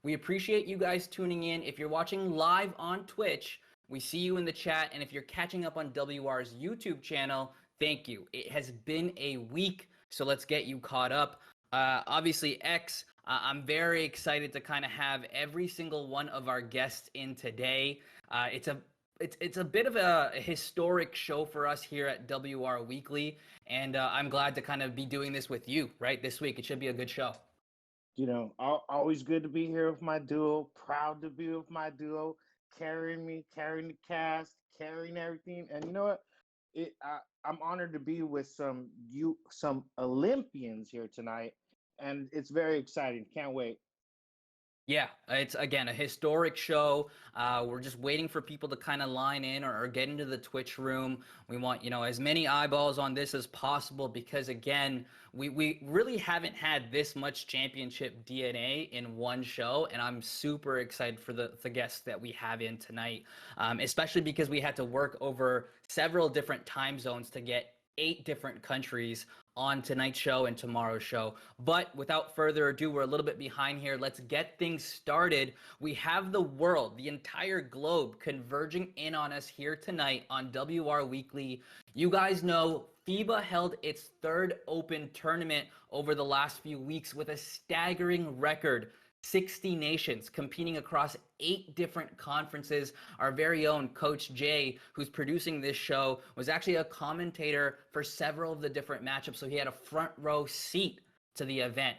We appreciate you guys tuning in. If you're watching live on Twitch, we see you in the chat. And if you're catching up on WR's YouTube channel, thank you. It has been a week, so let's get you caught up. Obviously, X, I'm very excited to kind of have every single one of our guests in today. It's a bit of a historic show for us here at WR Weekly, and I'm glad to kind of be doing this with you, right, this week. It should be a good show. You know, always good to be here with my duo. Proud to be with my duo, carrying the cast, carrying everything. And you know what? I'm honored to be with some Olympians here tonight, and it's very exciting. Can't wait. Yeah, it's again a historic show. We're just waiting for people to kind of line in or get into the Twitch room. We want, as many eyeballs on this as possible because again, we really haven't had this much championship DNA in one show, and I'm super excited for the guests that we have in tonight, especially because we had to work over several different time zones to get 8 different countries on tonight's show and tomorrow's show. But without further ado, we're a little bit behind here. Let's get things started. We have the world, the entire globe converging in on us here tonight on WR Weekly. You guys know FIBA held its 3rd Open tournament over the last few weeks with a staggering record. 60 nations competing across 8 different conferences. Our very own Coach Jay, who's producing this show, was actually a commentator for several of the different matchups, so he had a front row seat to the event.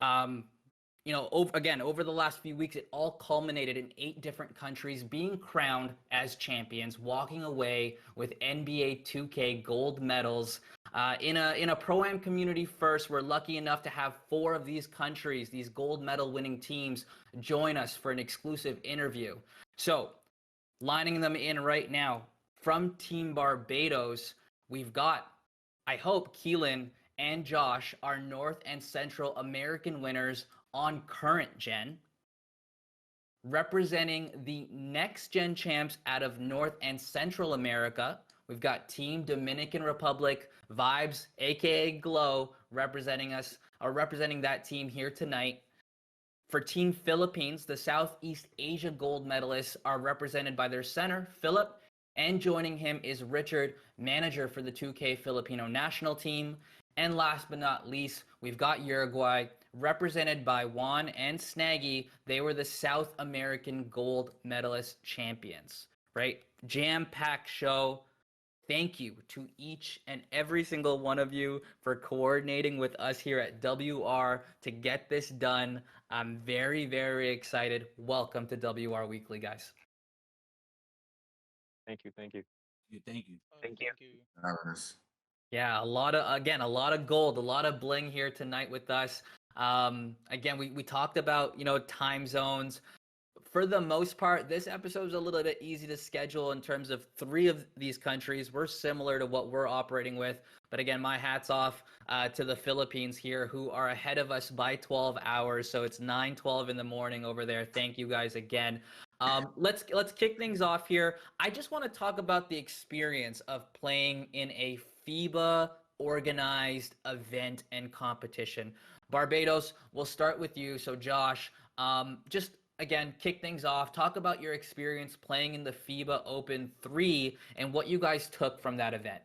Over the last few weeks, it all culminated in 8 different countries being crowned as champions, walking away with NBA 2K gold medals. In a Pro-Am community first, we're lucky enough to have 4 of these countries, these gold medal winning teams, join us for an exclusive interview. So, lining them in right now, from Team Barbados, we've got, I hope, Keelan and Josh, our North and Central American winners on current gen. Representing the next gen champs out of North and Central America, we've got Team Dominican Republic, Vibes, aka Glow, representing that team here tonight. For Team Philippines, the Southeast Asia gold medalists are represented by their center, Philip, and joining him is Richard, manager for the 2K Filipino national team. And last but not least, we've got Uruguay, represented by Juan and Snaggy. They were the South American gold medalist champions, right? Jam-packed show. Thank you to each and every single one of you for coordinating with us here at WR to get this done. I'm very, very excited. Welcome to WR Weekly, guys. Thank you. Thank you. Thank you. Yeah, a lot of gold, a lot of bling here tonight with us. Again, we talked about, time zones. For the most part, this episode is a little bit easy to schedule in terms of 3 of these countries. We're similar to what we're operating with. But again, my hat's off to the Philippines here, who are ahead of us by 12 hours. So it's 9:12 in the morning over there. Thank you guys again. Let's kick things off here. I just want to talk about the experience of playing in a FIBA organized event and competition. Barbados, we'll start with you. So Josh, just again, kick things off. Talk about your experience playing in the FIBA Open 3 and what you guys took from that event.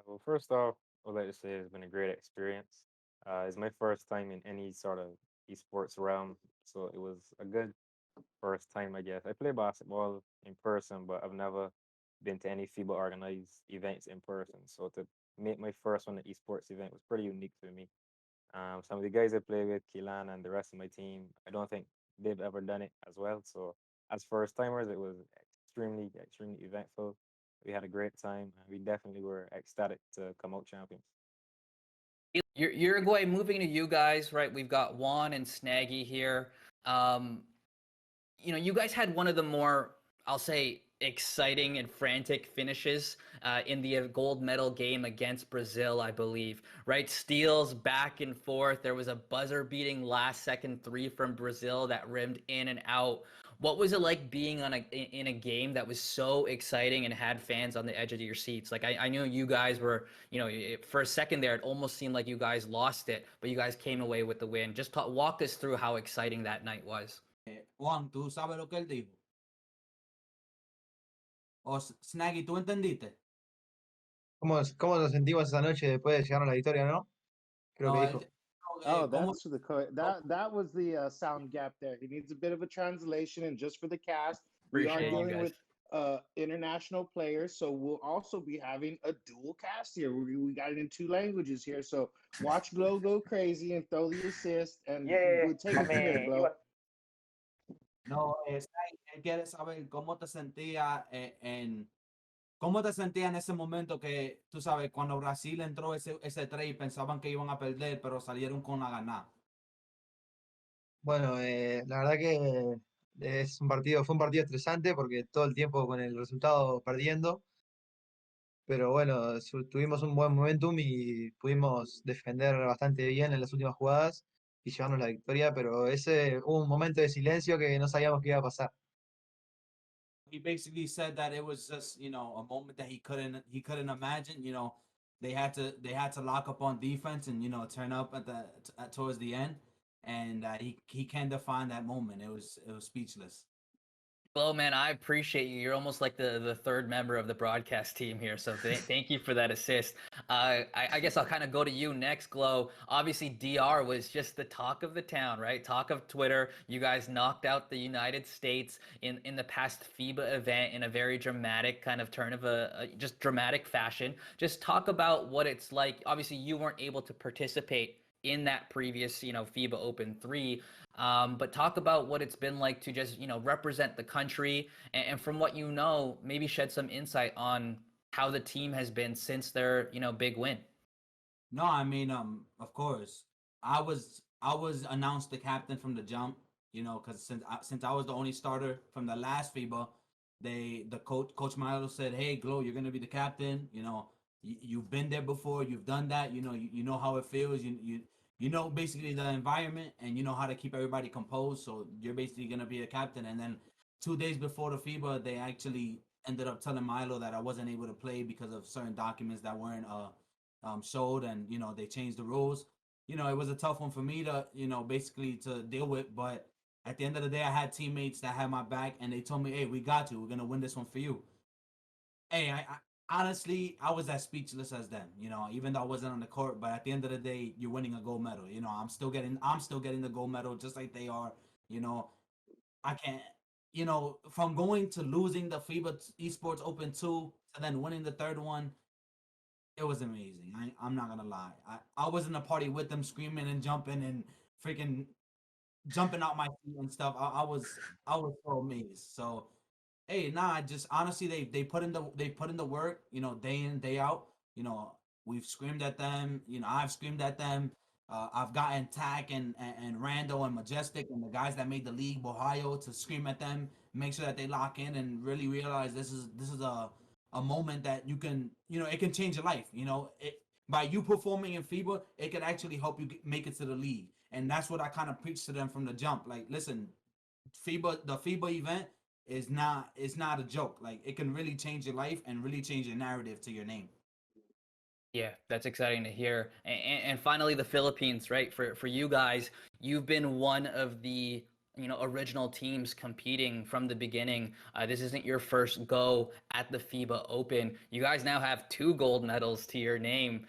Well, first off, I would like to say it's been a great experience. It's my first time in any sort of esports realm, so it was a good first time, I guess. I play basketball in person, but I've never been to any FIBA organized events in person. So to make my first one, the esports event, was pretty unique for me. Some of the guys I play with, Keelan and the rest of my team, I don't think they've ever done it as well. So as first timers, it was extremely, extremely eventful. We had a great time, and we definitely were ecstatic to come out champions. Uruguay, moving to you guys, right? We've got Juan and Snaggy here. You guys had one of the more, I'll say, exciting and frantic finishes in the gold medal game against Brazil, I believe. Right, steals back and forth. There was a buzzer-beating last-second three from Brazil that rimmed in and out. What was it like being on in a game that was so exciting and had fans on the edge of your seats? Like I know you guys were, for a second there, it almost seemed like you guys lost it, but you guys came away with the win. Just walk us through how exciting that night was. Juan, ¿tú sabes lo que él dijo? O Snaggy, ¿tú entendiste? ¿Cómo nos sentimos esa noche después de llegar a la victoria, no? Creo que No, dijo. Oh, ¿cómo? that's that was the sound gap there. He needs a bit of a translation, and just for the cast, we are Appreciate you dealing guys. with international players, so we'll also be having a dual cast here. We got it in two languages here, so watch Glow go crazy and throw the assist, and we'll take it from here, Glow. No, Snaggy, él quiere saber cómo te sentías ¿cómo te sentías en ese momento que, tú sabes, cuando Brasil entró ese trade, pensaban que iban a perder, pero salieron con la ganada? Bueno, la verdad que fue un partido estresante porque todo el tiempo con el resultado perdiendo, pero bueno, tuvimos un buen momentum y pudimos defender bastante bien en las últimas jugadas y llevarnos la victoria, pero hubo un momento de silencio que no sabíamos qué iba a pasar. He basically said that it was just, a moment that he couldn't imagine. They had to lock up on defense and turn up towards the end, and he can't define that moment. It was speechless. Well, man, I appreciate you. You're almost like the third member of the broadcast team here. So thank you for that assist. I guess I'll kind of go to you next, Glow. Obviously, DR was just the talk of the town, right? Talk of Twitter. You guys knocked out the United States in the past FIBA event in a very dramatic kind of turn of just dramatic fashion. Just talk about what it's like. Obviously, you weren't able to participate in that previous, FIBA Open 3. But talk about what it's been like to just, represent the country and from what you know, maybe shed some insight on how the team has been since their, big win. No, I mean, of course, I was announced the captain from the jump. Because since I was the only starter from the last FIBA, the coach Milo said, "Hey, Glow, you're gonna be the captain. You've been there before. You've done that. You know how it feels. You know basically the environment and you know how to keep everybody composed. So you're basically gonna be a captain." And then 2 days before the FIBA, they actually ended up telling Milo that I wasn't able to play because of certain documents that weren't showed, and they changed the rules. It was a tough one for me to basically to deal with, but at the end of the day, I had teammates that had my back, and they told me, "Hey, we got you. We're gonna win this one for you." Hey, I honestly, I was as speechless as them. Even though I wasn't on the court, but at the end of the day, you're winning a gold medal. I'm still getting the gold medal just like they are. I can't. From going to losing the FIBA Esports Open 2 to then winning the third one, it was amazing. I'm not gonna lie. I was in the party with them, screaming and jumping and freaking jumping out my seat and stuff. I was so amazed. So hey, nah, just honestly, they put in the work, day in, day out. We've screamed at them. I've screamed at them. I've gotten Tack and Rando and Majestic and the guys that made the league, Ohio, to scream at them, make sure that they lock in and really realize this is a moment that you can, it can change your life. By you performing in FIBA, it can actually help you make it to the league. And that's what I kind of preached to them from the jump. Like, listen, the FIBA event is not a joke. Like, it can really change your life and really change your narrative to your name. Yeah, that's exciting to hear. And finally, the Philippines, right? For you guys, you've been one of the original teams competing from the beginning. This isn't your first go at the FIBA Open. You guys now have 2 gold medals to your name.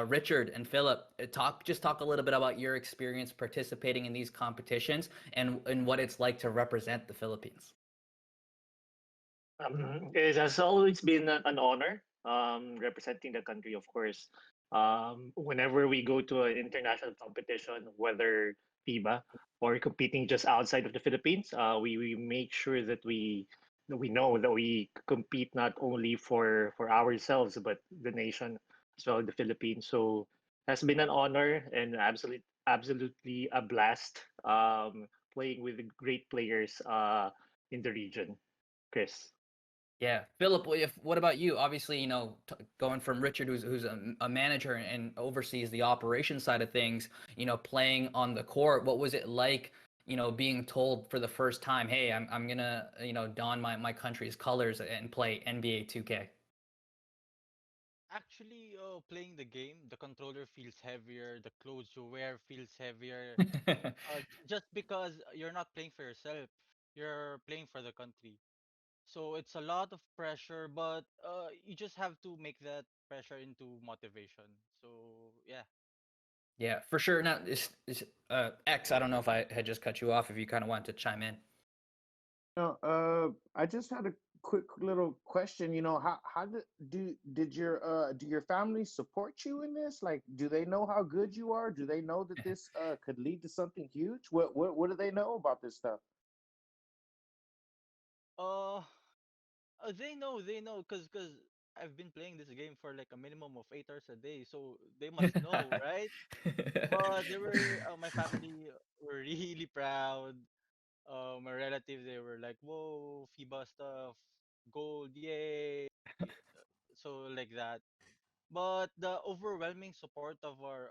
Richard and Philip, talk a little bit about your experience participating in these competitions and what it's like to represent the Philippines. It has always been an honor representing the country, of course. Whenever we go to an international competition, whether FIBA or competing just outside of the Philippines, we make sure that we know that we compete not only for ourselves but the nation as well, the Philippines. So has been an honor and absolutely a blast playing with great players in the region. Chris. Yeah, Philip, what about you? Obviously, going from Richard, who's a manager and oversees the operation side of things, playing on the court. What was it like, being told for the first time, "Hey, I'm gonna, don my country's colors and play NBA 2K"? Actually, playing the game, the controller feels heavier, the clothes you wear feels heavier. Just because you're not playing for yourself, you're playing for the country. So it's a lot of pressure, but you just have to make that pressure into motivation. So yeah. Yeah, for sure. Now, X, I don't know if I had just cut you off. If you kind of wanted to chime in. No, I just had a quick little question. How do your family support you in this? Like, do they know how good you are? Do they know that this could lead to something huge? What do they know about this stuff? Uh, they know, cause I've been playing this game for like a minimum of 8 hours a day, so they must know, right? But my family were really proud. My relatives, they were like, "Whoa, FIBA stuff, gold, yay!" So like that. But the overwhelming support of our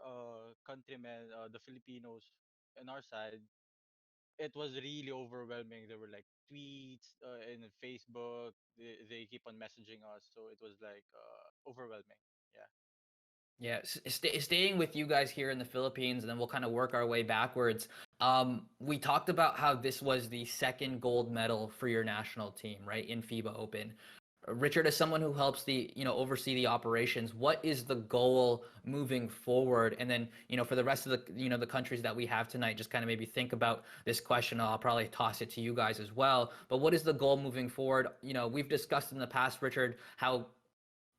countrymen, the Filipinos, on our side, it was really overwhelming. There were like tweets in Facebook. They keep on messaging us, so it was like overwhelming. Yeah. Yeah, staying with you guys here in the Philippines, and then we'll kind of work our way backwards. We talked about how this was the second gold medal for your national team, right, in FIBA Open. Richard, as someone who helps oversee the operations, what is the goal moving forward? And then, for the rest of the countries that we have tonight, just kind of maybe think about this question. I'll probably toss it to you guys as well. But what is the goal moving forward? We've discussed in the past, Richard, how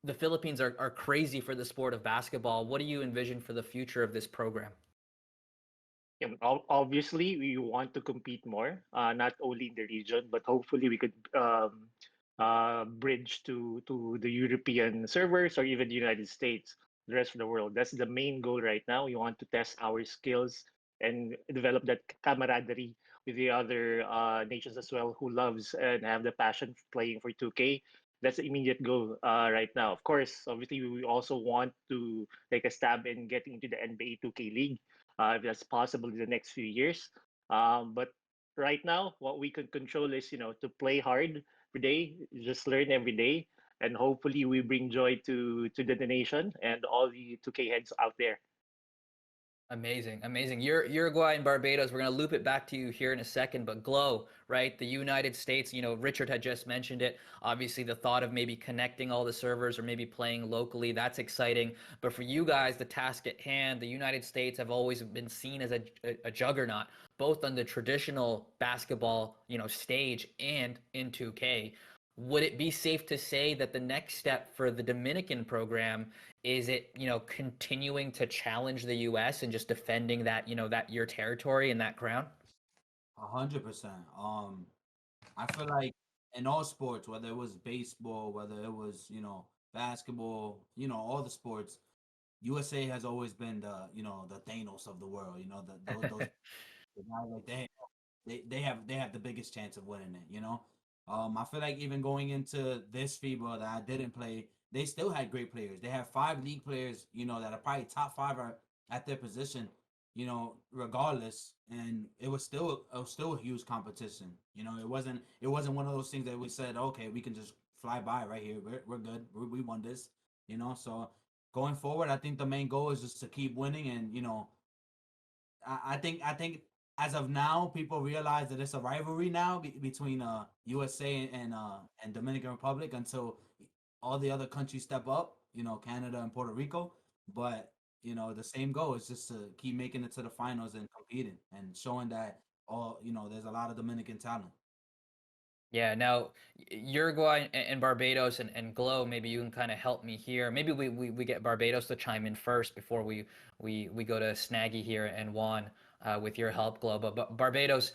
the Philippines are crazy for the sport of basketball. What do you envision for the future of this program? Yeah, obviously, we want to compete more, not only in the region, but hopefully we could bridge to the European servers or even the United States, the rest of the world. That's the main goal right now. We want to test our skills and develop that camaraderie with the other nations as well who loves and have the passion for playing for 2K. That's the immediate goal right now. Of course, obviously, we also want to take a stab in getting into the NBA 2K League if that's possible in the next few years. But right now, what we can control is, to play hard every day, just learn every day, and hopefully we bring joy to the nation and all the 2K heads out there. Amazing, amazing. Uruguay and Barbados. We're gonna loop it back to you here in a second, but Glow, right? The United States. Richard had just mentioned it. Obviously, the thought of maybe connecting all the servers or maybe playing locally, that's exciting. But for you guys, the task at hand, the United States have always been seen as a juggernaut, both on the traditional basketball, stage and in 2K. Would it be safe to say that the next step for the Dominican program is it, continuing to challenge the US and just defending that, that your territory and that crown? 100%. I feel like in all sports, whether it was baseball, whether it was basketball, all the sports, USA has always been the Thanos of the world. Those the guys like they have the biggest chance of winning it. I feel like even going into this FIBA that I didn't play, they still had great players. They have 5 league players, that are probably top 5 at their position, regardless. And it was still a huge competition. It wasn't one of those things that we said, okay, we can just fly by right here. We're good. We won this. So going forward, I think the main goal is just to keep winning. And I think as of now, people realize that it's a rivalry now between USA and Dominican Republic until all the other countries step up. Canada and Puerto Rico. But the same goal is just to keep making it to the finals and competing and showing that there's a lot of Dominican talent. Yeah, now Uruguay and Barbados and Glow, maybe you can kind of help me here. Maybe we get Barbados to chime in first before we go to Snaggy here and Juan with your help, Glow. But Barbados,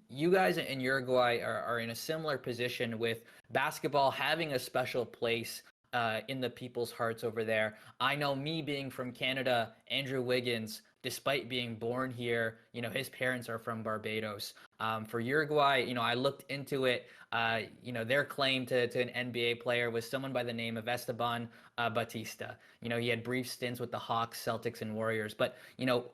you guys in Uruguay are in a similar position with basketball having a special place in the people's hearts over there. I know, me being from Canada, Andrew Wiggins, despite being born here, his parents are from Barbados. For Uruguay, I looked into it. Their claim to an NBA player was someone by the name of Esteban Batista. He had brief stints with the Hawks, Celtics, and Warriors, but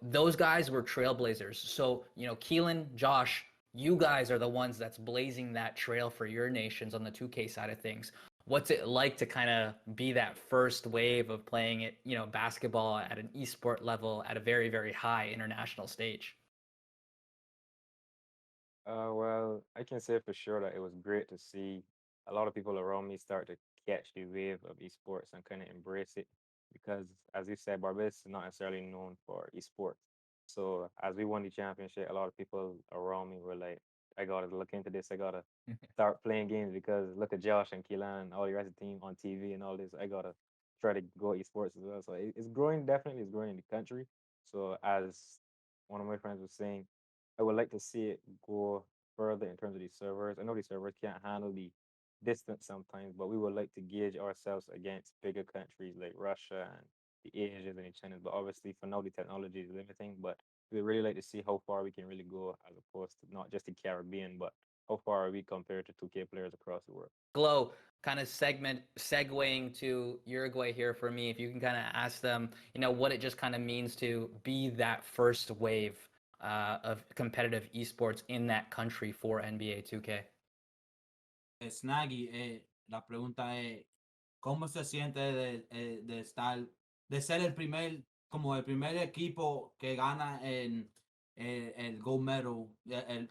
those guys were trailblazers. So Keelan, Josh, you guys are the ones that's blazing that trail for your nations on the 2K side of things. What's it like to kind of be that first wave of playing it, basketball at an esport level at a very, very high international stage? Well, I can say for sure that it was great to see a lot of people around me start to catch the wave of esports and kind of embrace it because, as you said, Barbados is not necessarily known for esports. So, as we won the championship, a lot of people around me were like, I gotta look into this. I gotta start playing games because look at Josh and Keelan and all the rest of the team on TV and all this. I gotta try to go esports as well. So, it's growing, definitely, it's growing in the country. So, as one of my friends was saying, I would like to see it go further in terms of these servers. I know these servers can't handle the distance sometimes, but we would like to gauge ourselves against bigger countries like Russia and the Asians and the Chinas. But obviously, for now, the technology is limiting. But we really like to see how far we can really go, as opposed to not just the Caribbean, but how far are we compared to 2K players across the world. Glow, kind of segueing to Uruguay here for me, if you can kind of ask them, what it just kind of means to be that first wave of competitive esports in that country for NBA 2K. Snaggy, la pregunta es, ¿cómo se siente de estar, de ser como el primer equipo que gana el gold medal,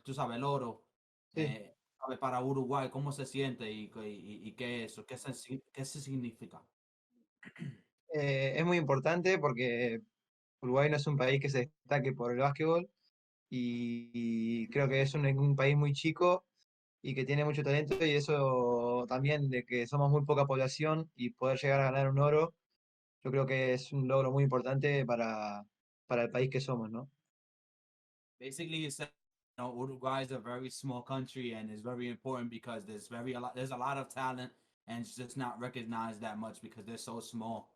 tú sabes, el oro, Sí. para Uruguay? ¿Cómo se siente y qué es eso? ¿Qué se significa? Es muy importante porque Uruguay no es un país que se destaque por el básquetbol y creo que es un país muy chico y que tiene mucho talento y eso también de que somos muy poca población y poder llegar a ganar un oro, yo creo que es un logro muy importante para el país que somos, ¿no? Basically, you said, Uruguay is a very small country and it's very important because there's a lot of talent and it's just not recognized that much because they're so small.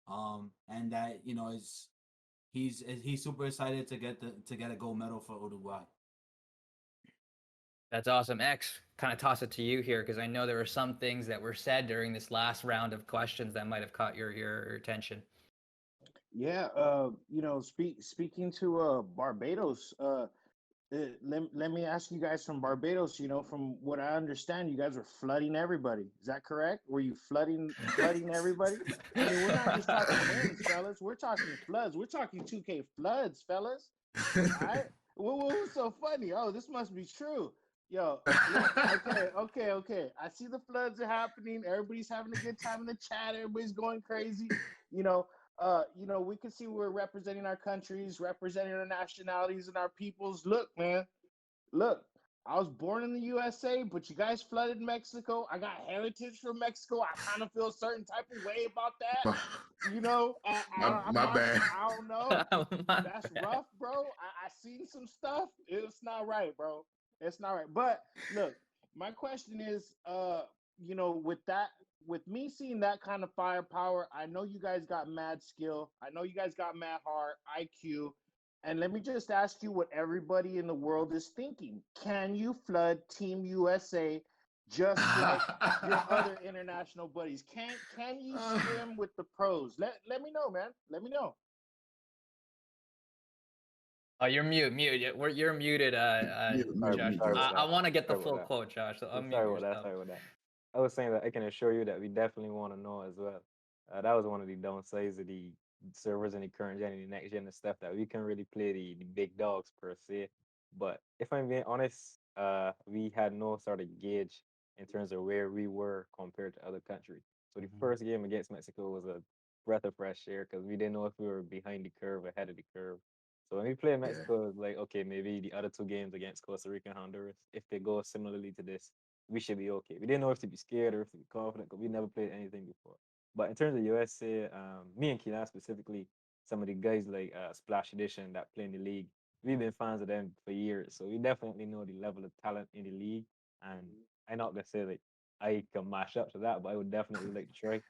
And that he's super excited to get a gold medal for Uruguay. That's awesome. X, kind of toss it to you here because I know there were some things that were said during this last round of questions that might have caught your attention. Yeah, speaking to Barbados, let me ask you guys from Barbados. From what I understand, you guys were flooding everybody. Is that correct? Were you flooding everybody? I mean, we're not just talking wins, fellas. We're talking floods. We're talking 2K floods, fellas. All right. What was so funny? Oh, this must be true. Yo, okay. I see the floods are happening. Everybody's having a good time in the chat. Everybody's going crazy. We can see we're representing our countries, representing our nationalities and our peoples. Look, man, look, I was born in the USA, but you guys flooded Mexico. I got heritage from Mexico. I kind of feel a certain type of way about that. My bad. I don't know. That's rough, bro. I seen some stuff. It's not right, bro. It's not right. But look, my question is, with me seeing that kind of firepower, I know you guys got mad skill. I know you guys got mad heart, IQ. And let me just ask you what everybody in the world is thinking. Can you flood Team USA just like your other international buddies? Can you swim with the pros? Let me know, man. Let me know. Oh, you're mute. You're muted, Josh. I want to get the full quote, Josh. So unmute yourself. Sorry about that. I was saying that I can assure you that we definitely want to know as well. That was one of the downsides of the servers in the current gen and the next gen and stuff, that we can really play the big dogs per se. But if I'm being honest, we had no sort of gauge in terms of where we were compared to other countries. So the first game against Mexico was a breath of fresh air because we didn't know if we were behind the curve, ahead of the curve. So when we played Mexico, it was like, okay, maybe the other two games against Costa Rica and Honduras, if they go similarly to this, we should be okay. We didn't know if to be scared or if to be confident because we never played anything before. But in terms of USA, me and Keelan specifically, some of the guys like Splash Edition that play in the league, we've been fans of them for years. So we definitely know the level of talent in the league. And I'm not gonna say like I can mash up to that, but I would definitely like to try.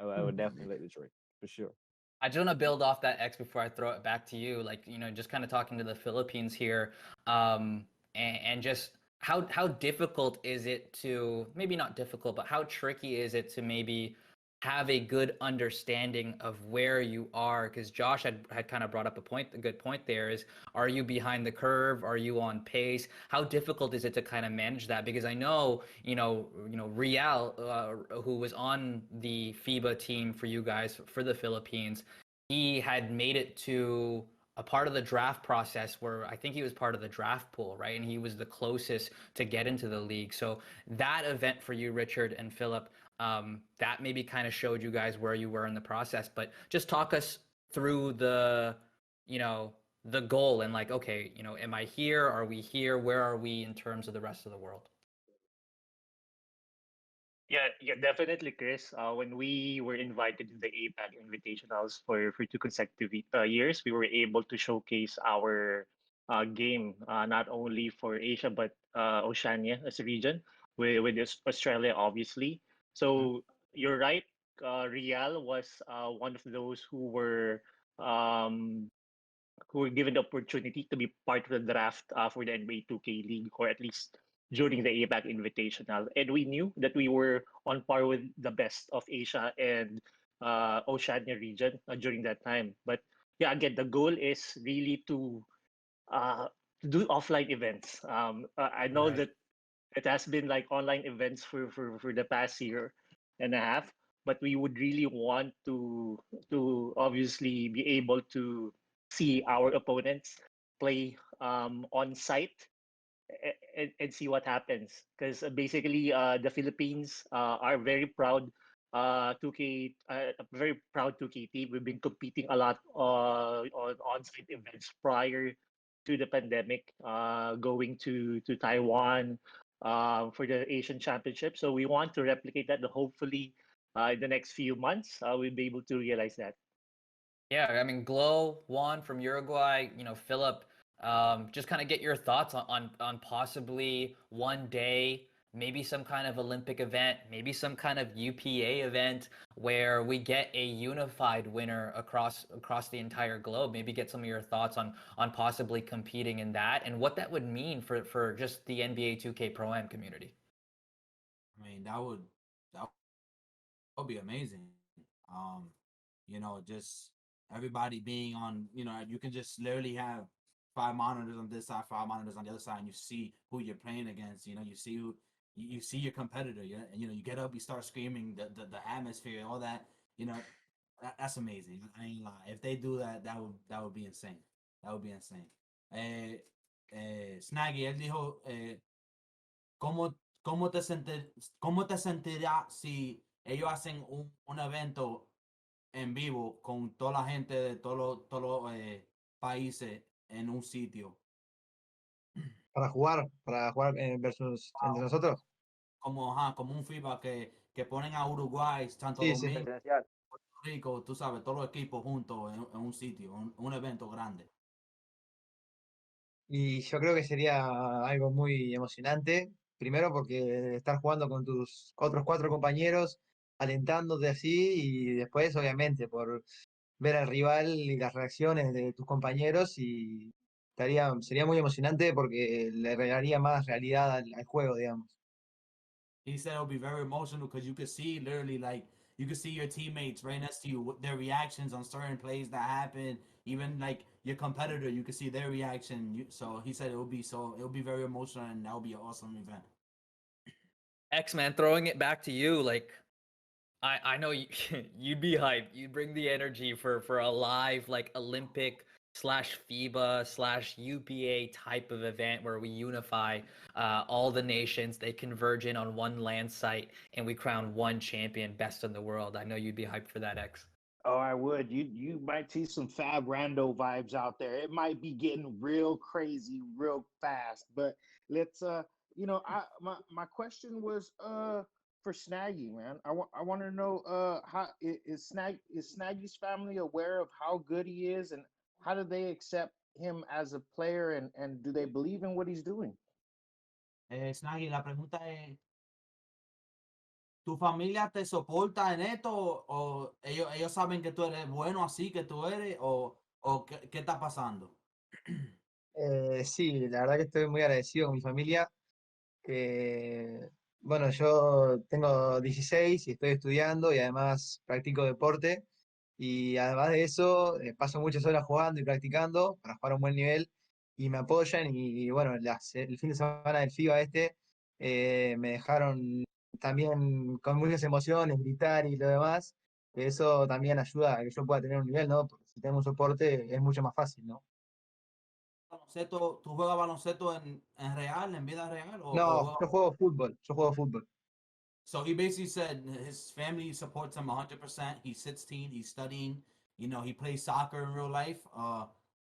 I would definitely like to try for sure. I just want to build off that, X, before I throw it back to you. Like, just kind of talking to the Philippines here. And and just how difficult is it to, maybe not difficult, but how tricky is it to maybe have a good understanding of where you are? Because Josh had kind of brought up a good point there is, are you behind the curve? Are you on pace? How difficult is it to kind of manage that? Because I know, Rial, who was on the FIBA team for you guys for the Philippines, he had made it to a part of the draft process where I think he was part of the draft pool, right? And he was the closest to get into the league. So that event for you, Richard and Philip, that maybe kind of showed you guys where you were in the process. But just talk us through the goal and like, okay, am I here? Are we here? Where are we in terms of the rest of the world? Yeah, definitely, Chris. When we were invited to the APAC Invitationals for 2 consecutive years, we were able to showcase our game not only for Asia but Oceania as a region with Australia, obviously. So you're right. Real was one of those um, who were given the opportunity to be part of the draft for the NBA 2K League, or at least during the APAC Invitational. And we knew that we were on par with the best of Asia and Oceania region during that time. But yeah, again, the goal is really to do offline events. I know Right. that it has been like online events for the past year and a half, but we would really want to obviously be able to see our opponents play on site and see what happens. Because basically, the Philippines are very proud 2K, a very proud 2K team. We've been competing a lot on on-site events prior to the pandemic, going to Taiwan for the Asian Championship. So we want to replicate that. And hopefully, in the next few months, we'll be able to realize that. Yeah, I mean, Glow, Juan from Uruguay, Philip, just kind of get your thoughts on possibly one day, maybe some kind of Olympic event, maybe some kind of UPA event where we get a unified winner across the entire globe. Maybe get some of your thoughts on possibly competing in that and what that would mean for just the NBA 2K Pro Am community. I mean, that would be amazing. Um, just everybody being on, you can just literally have 5 monitors on this side, 5 monitors on the other side, and you see who you're playing against. You see you see your competitor. You get up, you start screaming, the atmosphere, all that. That's amazing. I ain't lie. If they do that, that would be insane. That would be insane. Snaggy, él dijo, ¿cómo, cómo te sentirás si ellos hacen un evento en vivo con toda la gente de todos los países en un sitio? Para jugar versus entre nosotros. Como un FIBA que ponen a Uruguay, Santo Sí, sí. Domingo, Presencial. Puerto Rico, tú sabes, todos los equipos juntos en un sitio, un evento grande. Y yo creo que sería algo muy emocionante. Primero porque estar jugando con tus otros 4 compañeros, alentándote así, y después, obviamente, por ver al rival y las reacciones de tus compañeros, y sería muy emocionante porque le agregaría más realidad al juego, digamos. He said it'll be very emotional because you could see literally like you could see your teammates right next to you, their reactions on certain plays that happen. Even like your competitor, you could see their reaction. So he said it'll be very emotional, and that'll be an awesome event. X-Man, throwing it back to you, like I know you'd be hyped. You'd bring the energy for a live like Olympic slash FIBA slash UPA type of event where we unify all the nations. They converge in on one land site and we crown one champion, best in the world. I know you'd be hyped for that, X. Oh, I would. You might see some Fab Rando vibes out there. It might be getting real crazy real fast. But let's my question was for Snaggy, man. I want to know how is Snaggy's family aware of how good he is, and how do they accept him as a player, and do they believe in what he's doing? Snaggy, la pregunta es, ¿tu familia te soporta en esto o ellos saben que tú eres bueno así que tú eres o qué está pasando? Sí, la verdad que estoy muy agradecido con mi familia, que, bueno, yo tengo 16 y estoy estudiando y además practico deporte y además de eso paso muchas horas jugando y practicando para jugar a un buen nivel y me apoyan y bueno, el fin de semana del FIBA me dejaron también con muchas emociones, gritar y lo demás, que eso también ayuda a que yo pueda tener un nivel, ¿no? Porque si tengo un soporte es mucho más fácil, ¿no? Baloncesto, ¿tú juegas baloncesto en real, en vida real, o No, juegas? yo juego fútbol. So he basically said his family supports him 100%. He's 16. He's studying. You know, he plays soccer in real life.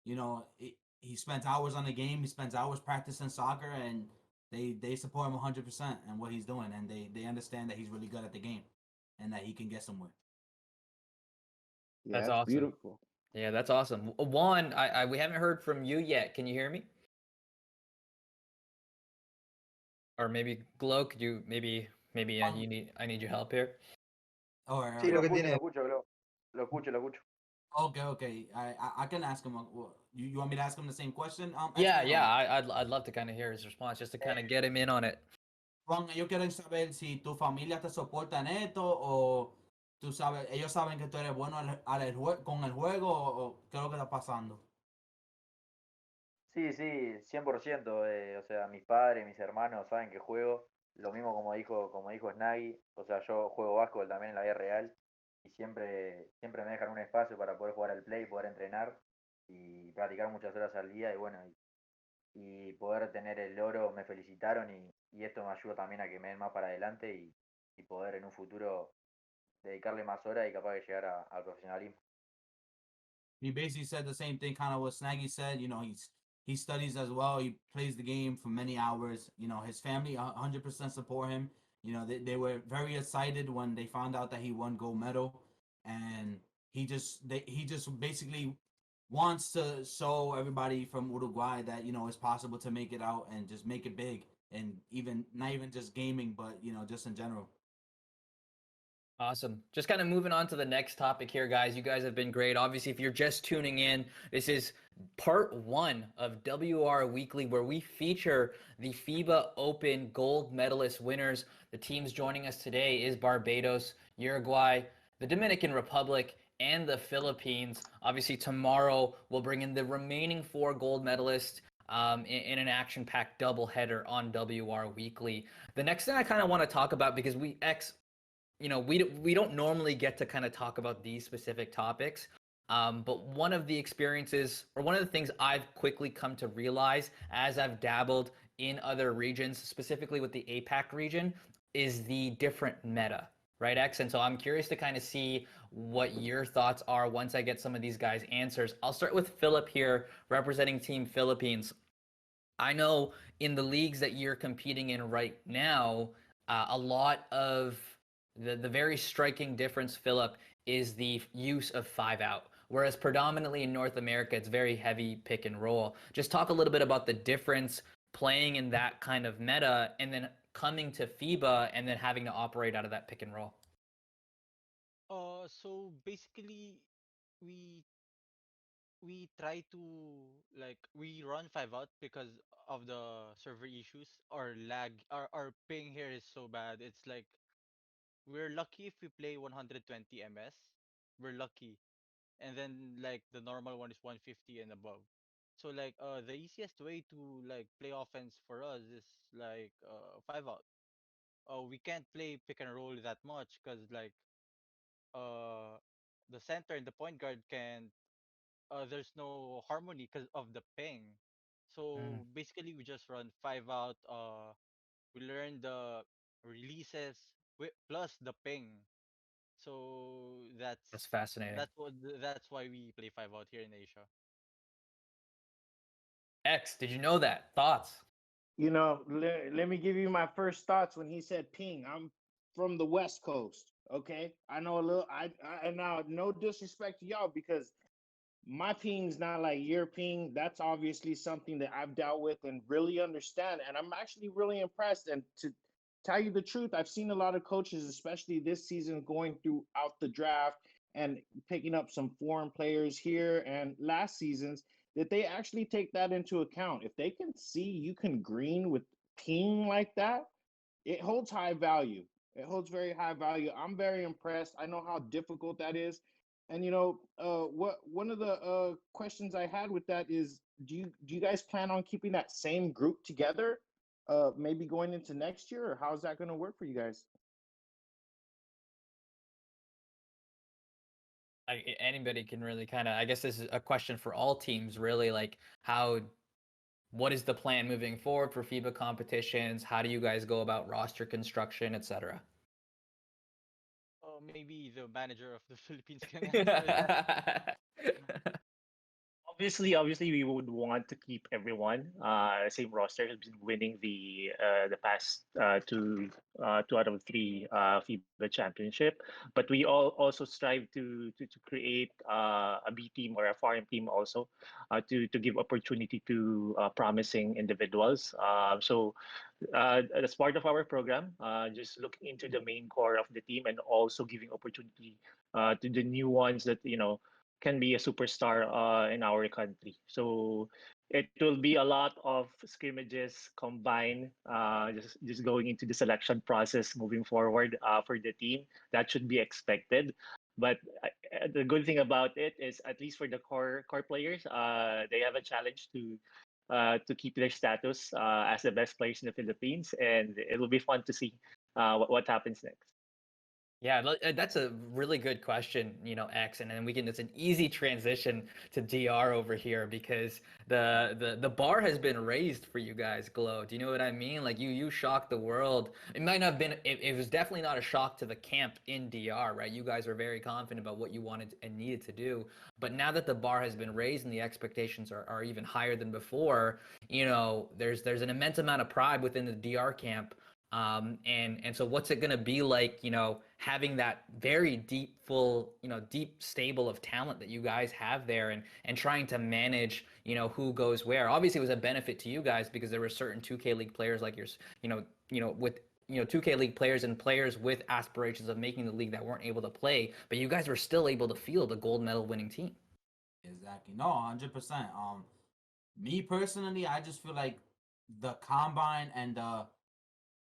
You know, he spends hours on the game. He spends hours practicing soccer, and they support him 100% and what he's doing, and they understand that he's really good at the game, and that he can get somewhere. Yeah, That's that's awesome. beautiful. Yeah, that's awesome. Juan, we haven't heard from you yet. Can you hear me? Or maybe Glow, could you maybe I need your help here. Or Sí, Creo lo que escucho, lo tiene, escucho, lo escucho, lo escucho. okay. I can ask him. You want me to ask him the same question? Yeah, X-Men, yeah, I'd love to kind of hear his response just to kind of get him in on it. Juan, ellos quieren saber si tu familia te soporta en esto o tú sabes, ellos saben que tú eres bueno con el juego o qué es lo que está pasando. Sí, sí, 100%. O sea, mis padres, mis hermanos saben que juego. Lo mismo como dijo Snaggy. O sea, yo juego básquetbol también en la vida real. Y siempre me dejan un espacio para poder jugar al play, poder entrenar y practicar muchas horas al día. Y bueno, y poder tener el oro, me felicitaron y esto me ayuda también a que me den más para adelante y poder en un futuro dedicarle más horas y capaz de llegar al profesionalismo. He basically said the same thing, kind of what Snaggy said. You know, he studies as well. He plays the game for many hours. You know, his family 100% support him. You know, they were very excited when they found out that he won gold medal, and he just basically wants to show everybody from Uruguay that you know it's possible to make it out and just make it big, and even not even just gaming, but you know just in general. Awesome. Just kind of moving on to the next topic here, guys. You guys have been great. Obviously, if you're just tuning in, this is part one of WR Weekly, where we feature the FIBA Open gold medalist winners. The teams joining us today is Barbados, Uruguay, the Dominican Republic, and the Philippines. Obviously, tomorrow we'll bring in the remaining 4 gold medalists in an action-packed doubleheader on WR Weekly. The next thing I kind of want to talk about, because we don't normally get to kind of talk about these specific topics, but one of the experiences or one of the things I've quickly come to realize as I've dabbled in other regions, specifically with the APAC region, is the different meta, right, X? And so I'm curious to kind of see what your thoughts are once I get some of these guys' answers. I'll start with Philip here, representing Team Philippines. I know in the leagues that you're competing in right now, a lot of the very striking difference, Philip, is the use of 5-out. Whereas predominantly in North America, it's very heavy pick and roll. Just talk a little bit about the difference playing in that kind of meta and then coming to FIBA and then having to operate out of that pick and roll. So basically, we we try to we run 5 out because of the server issues or lag. Our ping here is so bad. It's like we're lucky if we play 120 ms. We're lucky, and then like the normal one is 150 and above. So the easiest way to like play offense for us is 5 out. We can't play pick and roll that much because uh the center and the point guard can there's no harmony because of the ping. Mm. So basically, we just run 5 out. We learn the releases plus the ping. So That's fascinating. that's why we play 5 out here in Asia. X, did you know that? Thoughts? Let me give you my first thoughts when he said ping. I'm from the West Coast. Okay, I know a little. And now no disrespect to y'all because my ping's not like your ping. That's obviously something that I've dealt with and really understand. And I'm actually really impressed. And to tell you the truth, I've seen a lot of coaches, especially this season, going throughout the draft and picking up some foreign players here and last seasons. that they actually take that into account. If they can see you can green with team like that, it holds high value. It holds very high value. I'm very impressed. I know how difficult that is. And what one of the questions I had with that is, do you guys plan on keeping that same group together, maybe going into next year, or how's that going to work for you guys? Anybody can really kind of, I guess this is a question for all teams, really, like what is the plan moving forward for FIBA competitions? How do you guys go about roster construction, etc.? Oh, maybe the manager of the Philippines can answer that. Obviously, we would want to keep everyone. Same roster has been winning the past two out of three FIBA championship, but we all also strive to create a B team or a farm team also, to give opportunity to promising individuals. So as part of our program, just looking into the main core of the team and also giving opportunity to the new ones that can be a superstar in our country. So it will be a lot of scrimmages combined, just going into the selection process moving forward for the team. That should be expected. But the good thing about it is, at least for the core players, they have a challenge to keep their status as the best players in the Philippines, and it will be fun to see what happens next. Yeah, that's a really good question, X, and then it's an easy transition to DR over here because the bar has been raised for you guys, Glow. Do you know what I mean? Like you shocked the world. It might not have been, it was definitely not a shock to the camp in DR, right? You guys were very confident about what you wanted and needed to do. But now that the bar has been raised and the expectations are even higher than before, there's an immense amount of pride within the DR camp. And so what's it going to be like, having that very deep, deep stable of talent that you guys have there and trying to manage, who goes where. Obviously it was a benefit to you guys because there were certain 2K League players like yours, with 2K League players and players with aspirations of making the league that weren't able to play, but you guys were still able to field a gold medal winning team. Exactly. No, 100%. Me personally, I just feel like the combine and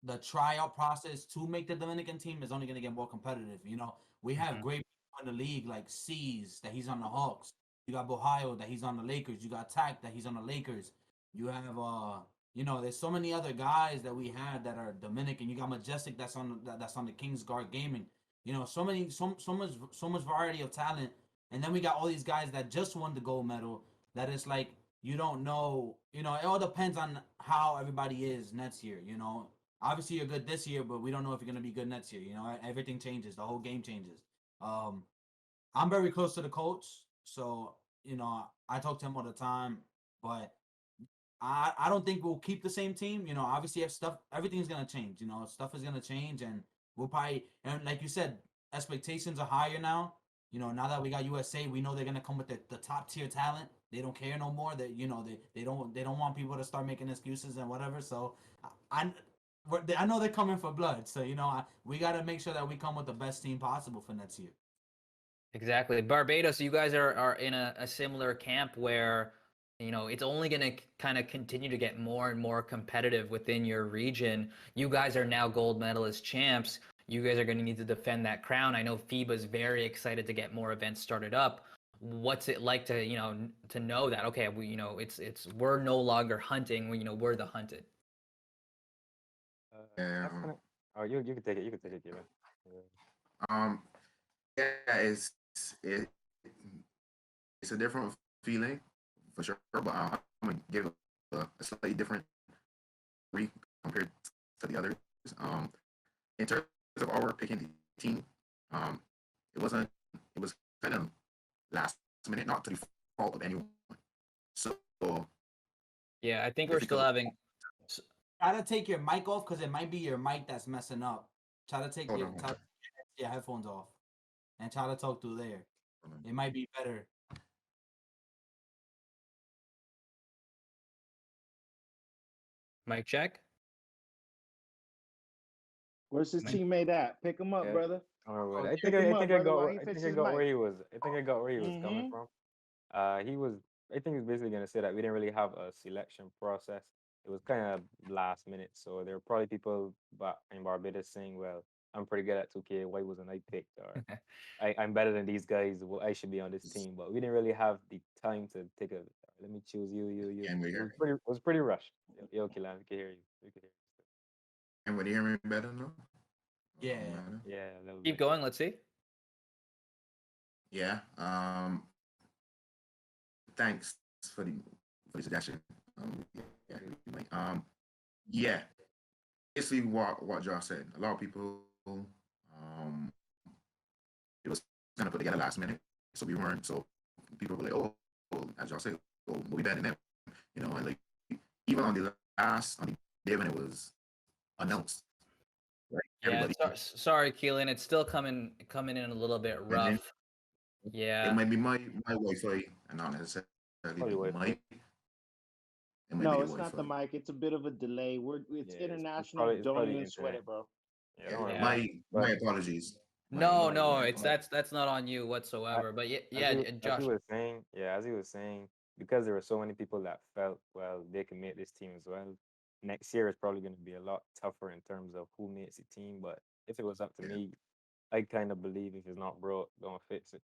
the tryout process to make the Dominican team is only going to get more competitive. We have great people in the league like STEEZO that he's on the Hawks. You got Bohio that he's on the Lakers. You got Tack that he's on the Lakers. You have there's so many other guys that we had that are Dominican. You got Majestic that's on the Kings Guard Gaming. So much variety of talent. And then we got all these guys that just won the gold medal. That is like you don't know. It all depends on how everybody is next year. Obviously you're good this year, but we don't know if you're gonna be good next year. Everything changes. The whole game changes. I'm very close to the coach, so I talk to him all the time. But I don't think we'll keep the same team. Obviously if everything's gonna change. Stuff is gonna change, and we'll probably, and like you said, expectations are higher now. Now that we got USA, we know they're gonna come with the top tier talent. They don't care no more. That they don't want people to start making excuses and whatever. So I know they're coming for blood, so we got to make sure that we come with the best team possible for next year. Exactly. Barbados, you guys are in a similar camp where it's only going to kind of continue to get more and more competitive within your region. You guys are now gold medalist champs. You guys are going to need to defend that crown. I know FIBA is very excited to get more events started up. What's it like to to know that, okay, we we're no longer hunting, we're the hunted. Yeah. Oh, you can take it. You can take it, Kevin. Um, yeah, it, it's a different feeling for sure, but I'm gonna give a slightly different read compared to the others. In terms of our picking the team, it was kind of last minute, not to the fault of anyone. So yeah, I think we're still having. Try to take your mic off because it might be your mic that's messing up. Try to take your headphones off and try to talk through there. It might be better. Mic check. Where's his teammate at? Pick him up, brother. I think I got where he was. I think I got where he was coming from. He was I think it's basically gonna say that we didn't really have a selection process. It was kind of last minute, so there were probably people back in Barbados saying, "Well, I'm pretty good at 2K. Why wasn't I picked?" Or I'm better than these guys. Well, I should be on this team. But we didn't really have the time to take a. Let me choose you. Can we hear It was pretty rushed. Yo, Kilan, we can hear you. We can hear you. Anybody hear me better now? Yeah. Better? Yeah, a little Keep bit. going. Let's see. Yeah. Thanks for the suggestion. Yeah, like, yeah. Basically, what Josh said. A lot of people, it was kind of put together last minute, so we weren't. So people were like, "Oh, as y'all said, oh, we'll be better than them," and like even on the day when it was announced, right? Yeah. Everybody, Sorry, Keelan. It's still coming in a little bit and then rough. Yeah. it might be my Wi-Fi and not necessarily Probably the Wi-Fi. mic. It might be No, the it's not the Wi-Fi. mic. It's a bit of a delay. It's Yeah, international. it's Don't probably even the sweat internet. it, bro. Yeah, don't worry Yeah. about it. My But apologies. No, no, My it's apologies. that's not on you I, whatsoever. But yeah, as he as he Josh. was saying, as he was saying, because there were so many people that felt well they can make this team as well. Next year is probably going to be a lot tougher in terms of who makes the team. But if it was up to Yeah. me, I kind of believe if it's not broke, don't fix it.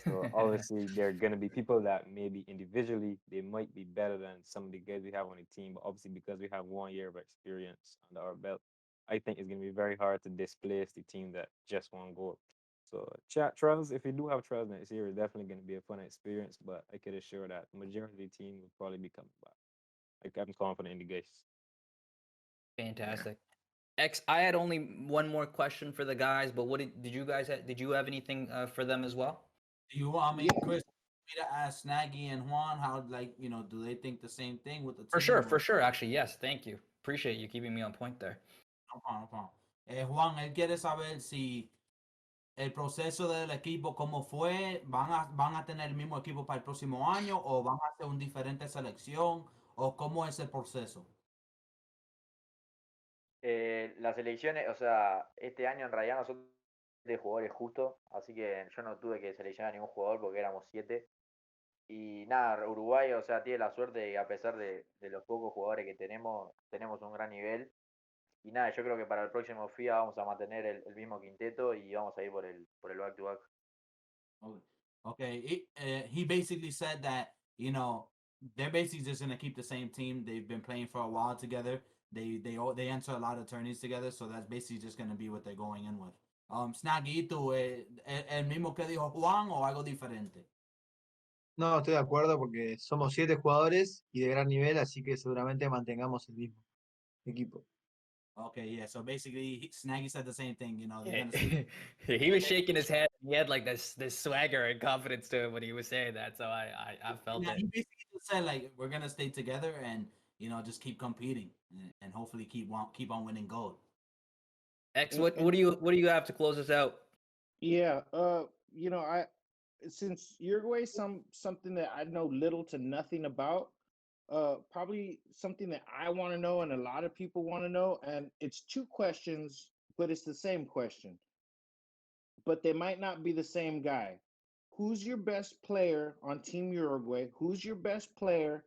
So obviously there are going to be people that maybe individually they might be better than some of the guys we have on the team, but obviously because we have 1 year of experience under our belt, I think it's going to be very hard to displace the team that just won gold. So chat trials, if we do have trials next year, it's definitely going to be a fun experience. But I could assure that the majority of the team will probably be coming back. Like I'm confident in the guys. Yeah. Fantastic. X, I had only one more question for the guys, but what did you guys did you have anything for them as well? Do you want me, Yeah. Chris, me to ask Snaggy and Juan how, like, do they think the same thing with the For team? sure. Actually, yes. Thank you. Appreciate you keeping me on point there. No problem, no problem. Juan, él quiere saber si el proceso del equipo, cómo fue, van a tener el mismo equipo para el próximo año o van a hacer una diferente selección o cómo es el proceso. Las elecciones, o sea, este año en realidad nosotros de jugadores justo, así que yo no tuve que seleccionar ningún jugador porque éramos 7. Y nada, Uruguay, o sea, tiene la suerte de que a pesar de los pocos jugadores que tenemos un gran nivel. Y nada, yo creo que para el próximo FIA vamos a mantener el mismo quinteto y vamos a ir por el back to back. Okay. He basically said that, they're basically just going to keep the same team. They've been playing for a while together. They enter a lot of tourneys together, so that's basically just going to be what they're going in with. Snaggy, ¿tú, el mismo que dijo Juan o algo diferente? No, estoy de acuerdo porque somos 7 jugadores y de gran nivel, así que seguramente mantengamos el mismo equipo. Okay, yeah. So basically, Snaggy said the same thing. They're gonna He was shaking his head. He had like this swagger and confidence to him when he was saying that. So I felt Yeah, it. he basically just said like we're gonna stay together and just keep competing and hopefully keep on winning gold. X, And, what and do you have to close us out? yeah, I since Uruguay something that I know little to nothing about, probably something that I want to know and a lot of people want to know, and it's 2 questions, but it's the same question, but they might not be the same guy. Who's your best player on Team Uruguay? Who's your best player?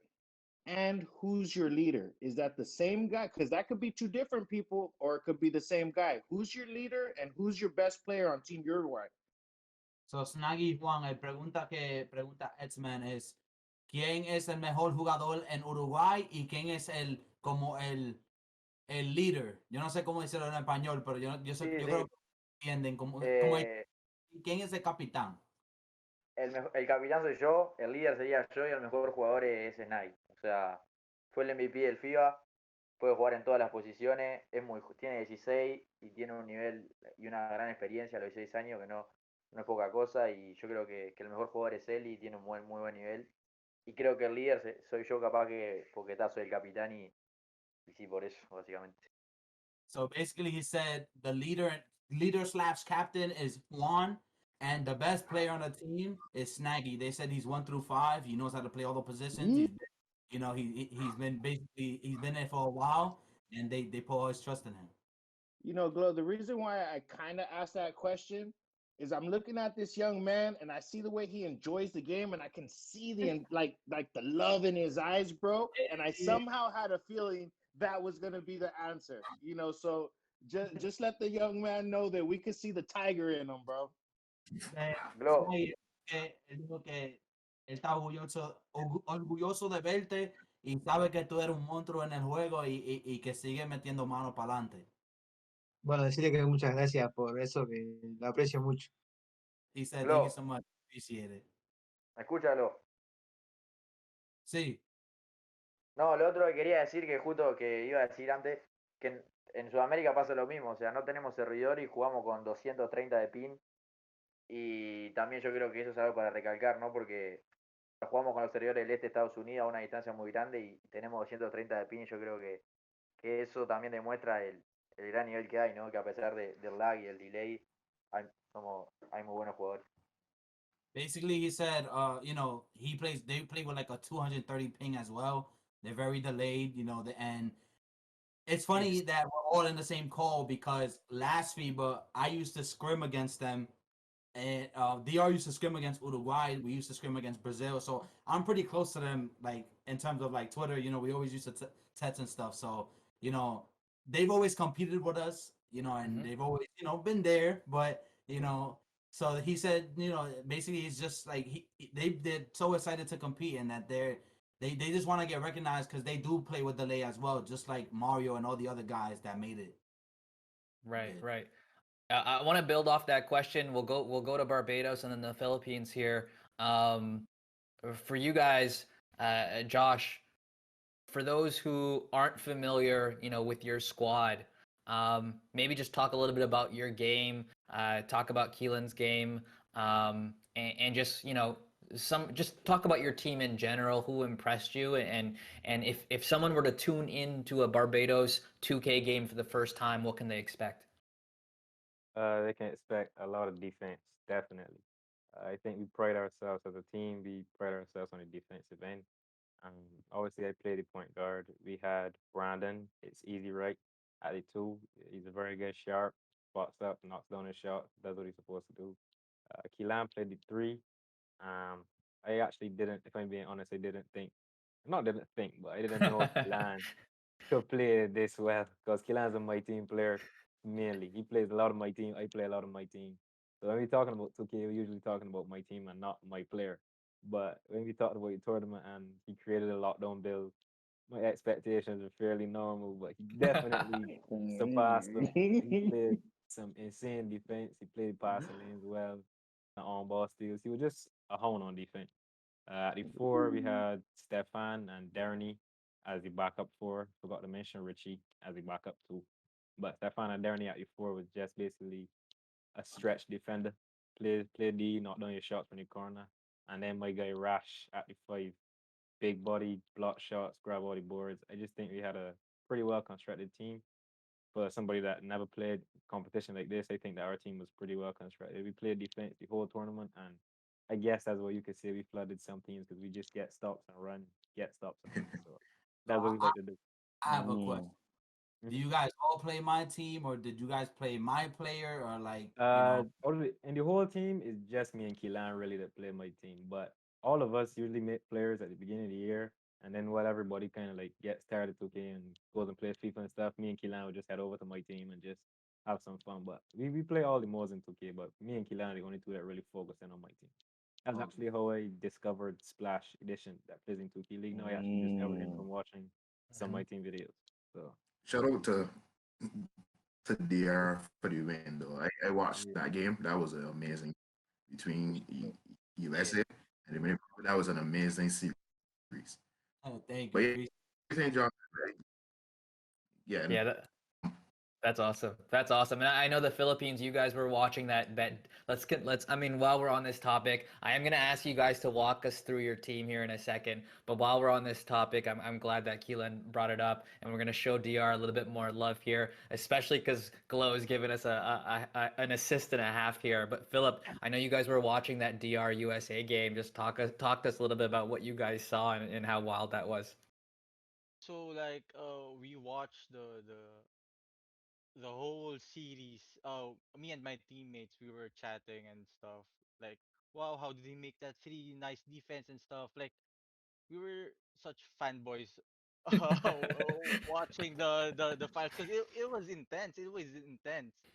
And who's your leader? Is that the same guy? Because that could be 2 different people, or it could be the same guy. Who's your leader and who's your best player on Team Uruguay? So Snaggy Juan, el pregunta que pregunta Edsman es ¿quién es el mejor jugador en Uruguay y quién es el líder? Yo no sé cómo decirlo en español, pero yo Sí, creo sí. que entienden como Eh, quién es el capitán. el capitán soy yo, el líder sería yo y el mejor jugador es Snai. O sea, fue el MVP del FIBA, puede jugar en todas las posiciones, tiene 16 y tiene un nivel y una gran experiencia a los 16 años que no es poca cosa y yo creo que el mejor jugador es él y tiene un muy buen nivel. Y creo que el líder soy yo capaz que porque soy el capitán y sí, por eso, básicamente. So basically he said the leader/captain is Juan and the best player on the team is Snaggy. They said he's 1 through 5. He knows how to play all the positions. He's been there for a while, and they put all his trust in him. Glow, the reason why I kind of asked that question is I'm looking at this young man and I see the way he enjoys the game and I can see the like the love in his eyes, bro. And I somehow had a feeling that was gonna be the answer, you know. So just let the young man know that we could see the tiger in him, bro. Glow, Él dijo que él está orgulloso de verte y sabe que tú eres un monstruo en el juego y que sigue metiendo mano para adelante. Bueno, decirle que muchas gracias por eso, que lo aprecio mucho. He said, thank you Glow, so much. Appreciate it. escúchalo. Sí. No, lo otro que quería decir, que justo que iba a decir antes, que en Sudamérica pasa lo mismo, o sea, no tenemos servidor y jugamos con 230 de pin, y también yo creo que eso es algo para recalcar, ¿no? Porque jugamos con los servidores del este de Estados Unidos a una distancia muy grande y tenemos 230 de pin, y yo creo que eso también demuestra el gran nivel que hay, ¿no? Que a pesar del lag y el delay, hay muy buenos jugadores. Basically, he said, you know, they play with like a 230 ping as well. They're very delayed, you know, and it's funny that we're all in the same call because last FIBA, I used to scrim against them, and DR used to scrim against Uruguay. We used to scrim against Brazil. So I'm pretty close to them, like in terms of like Twitter. You know, we always used to text and stuff. So you know, they've always competed with us. You know, and they've always been there. But you know, so he said, you know, basically he's just like they're so excited to compete and that they just want to get recognized because they do play with delay as well, just like Mario and all the other guys that made it. Right, right. I want to build off that question. We'll go to Barbados and then the Philippines here. For you guys, Josh, for those who aren't familiar, you know, with your squad, maybe just talk a little bit about your game. Talk about Keelan's game, and just just talk about your team in general. Who impressed you, and if someone were to tune into a Barbados 2K game for the first time, what can they expect? They can expect a lot of defense, definitely. I think we pride ourselves as a team. We pride ourselves on the defensive end. Um, Obviously, I played the point guard. We had Brandon. It's easy, right? At the two, he's a very good sharp. Spots up, knocks down his shot, does what he's supposed to do. Keelan played the three. I actually didn't, if I'm being honest, I didn't think, not didn't think, but I didn't know Keelan could play this well because Keelan's a my team player mainly. He plays a lot of my team. I play a lot of my team. So when we're talking about 2K, we're usually talking about my team and not my player. But when we talked about the tournament and he created a lockdown build, my expectations were fairly normal, but he definitely surpassed them. He played some insane defense. He played passing lanes well, on ball steals. He was just a hound on defense. At the four, we had Stefan and Darny as the backup four. Forgot to mention Richie as the backup two. But Stefan and Darny at the four was just basically a stretch defender. Play D, knock down your shots from the corner. And then my guy Rash at the five. Big body, block shots, grab all the boards. I just think we had a pretty well constructed team. For somebody that never played competition like this, I think that our team was pretty well constructed. We played defense the whole tournament, and I guess that's what you could say. We flooded some teams because we just get stops and run, get stops and run. So that's what we like to do. I have a question. Do you guys all play my team, or did you guys play my player, or like And the whole team is just me and Keelan really that play my team. But all of us usually make players at the beginning of the year, and then while everybody kind of like gets started 2K and goes and plays FIFA and stuff, me and Keelan would just head over to my team and just have some fun. But we play all the modes in 2K, but me and Keelan are the only two that really focus in on my team. That's actually how I discovered Splash Edition that plays in 2K League. No, I actually discovered him from watching some of my team videos. So Shout out to DR for the win though. I watched that game. That was amazing between USA and the Dominican. That was an amazing series. Oh, thank But you. yeah, John, yeah, Yeah, that's awesome. That's awesome. And I know the Philippines, you guys were watching that let's I mean, while we're on this topic, I am going to ask you guys to walk us through your team here in a second. But while we're on this topic, I'm glad that Keelan brought it up, and we're going to show DR a little bit more love here, especially cuz Glow has given us an assist and a half here. But Philip, I know you guys were watching that DR USA game. Just talk to us a little bit about what you guys saw and how wild that was. So like we watched the whole whole series, me and my teammates, we were chatting and stuff. Like, wow, how did he make that three? Nice defense and stuff. Like, we were such fanboys watching the files because it was intense. It was intense.